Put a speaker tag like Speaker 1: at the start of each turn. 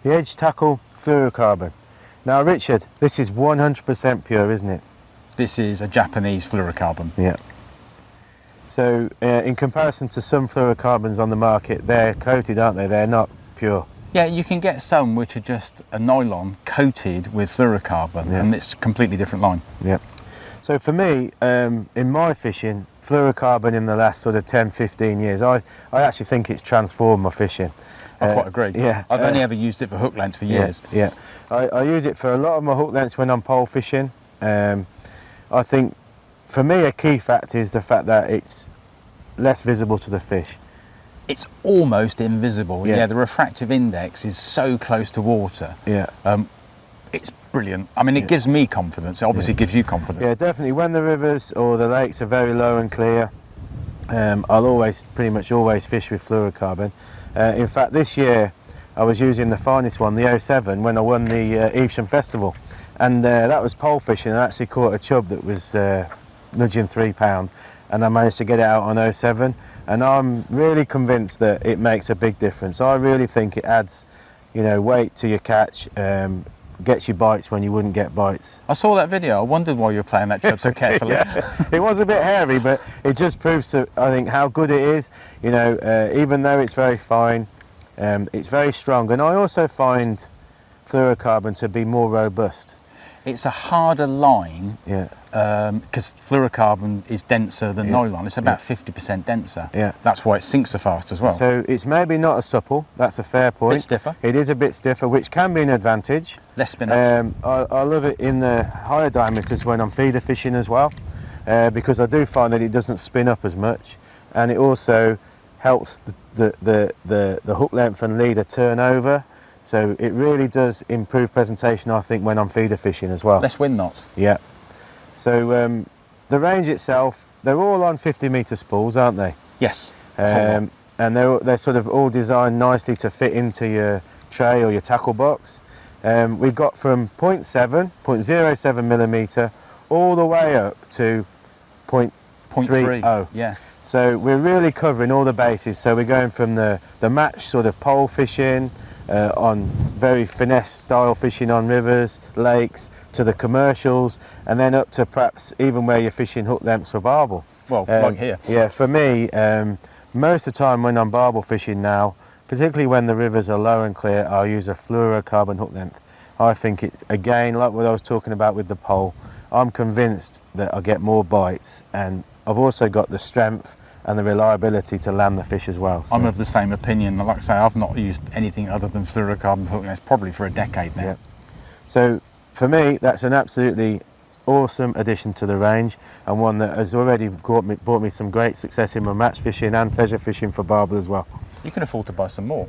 Speaker 1: The edge tackle fluorocarbon. Now Richard, this is 100% pure, isn't it?
Speaker 2: This is a Japanese fluorocarbon.
Speaker 1: Yeah. So in comparison to some fluorocarbons on the market, they're coated, aren't they? They're not pure.
Speaker 2: Yeah, you can get some which are just a nylon coated with fluorocarbon,
Speaker 1: Yeah.
Speaker 2: and it's a completely different line.
Speaker 1: Yeah. So for me, in my fishing, fluorocarbon in the last sort of 10, 15 years, I actually think it's transformed my fishing.
Speaker 2: I quite agree.
Speaker 1: Yeah.
Speaker 2: I've only ever used it for hook lengths for years.
Speaker 1: Yeah. I use it for a lot of my hook lengths when I'm pole fishing. I think for me a key factor is the fact that it's less visible to the fish.
Speaker 2: It's almost invisible.
Speaker 1: Yeah.
Speaker 2: Yeah, the refractive index is so close to water.
Speaker 1: Yeah.
Speaker 2: It's brilliant. I mean, it gives me confidence. It obviously gives you confidence.
Speaker 1: Yeah, definitely. When the rivers or the lakes are very low and clear, I'll pretty much always fish with fluorocarbon. In fact, this year I was using the finest one, the 07, when I won the Evesham Festival, and that was pole fishing. And I actually caught a chub that was nudging £3, and I managed to get it out on 07. And I'm really convinced that it makes a big difference. I really think it adds, weight to your catch. Gets you bites when you wouldn't get bites.
Speaker 2: I saw that video. I wondered why you were playing that chub so carefully.
Speaker 1: Yeah. It was a bit hairy, but it just proves, I think, how good it is. Even though it's very fine, it's very strong. And I also find fluorocarbon to be more robust.
Speaker 2: It's a harder line,
Speaker 1: Yeah.
Speaker 2: because fluorocarbon is denser than nylon. It's about 50% denser.
Speaker 1: Yeah.
Speaker 2: That's why it sinks so fast as well.
Speaker 1: So it's maybe not as supple. That's a fair point.
Speaker 2: Bit stiffer.
Speaker 1: It is a bit stiffer, which can be an advantage.
Speaker 2: Less spin-ups.
Speaker 1: I love it in the higher diameters when I'm feeder fishing as well, because I do find that it doesn't spin up as much, and it also helps the hook length and leader turnover. So it really does improve presentation, I think, when I'm feeder fishing as well.
Speaker 2: Less wind knots.
Speaker 1: Yeah. So the range itself, they're all on 50-metre spools, aren't they?
Speaker 2: Yes.
Speaker 1: And they're sort of all designed nicely to fit into your tray or your tackle box. We've got from 0.7 millimetre all the way up to 0.30.
Speaker 2: Yeah.
Speaker 1: So we're really covering all the bases. So we're going from the match sort of pole fishing, on very finesse style fishing on rivers, lakes, to the commercials, and then up to perhaps even where you're fishing hook lengths for barbel.
Speaker 2: Well, like here.
Speaker 1: Yeah, for me, most of the time when I'm barbel fishing now, particularly when the rivers are low and clear, I'll use a fluorocarbon hook length. I think it's, again, like what I was talking about with the pole, I'm convinced that I get more bites, and I've also got the strength and the reliability to land the fish as well. So.
Speaker 2: I'm of the same opinion. Like I say, I've not used anything other than fluorocarbon hook lengths probably for a decade now.
Speaker 1: Yeah. So for me, that's an absolutely awesome addition to the range, and one that has already brought me some great success in my match fishing and pleasure fishing for barbel as well.
Speaker 2: You can afford to buy some more.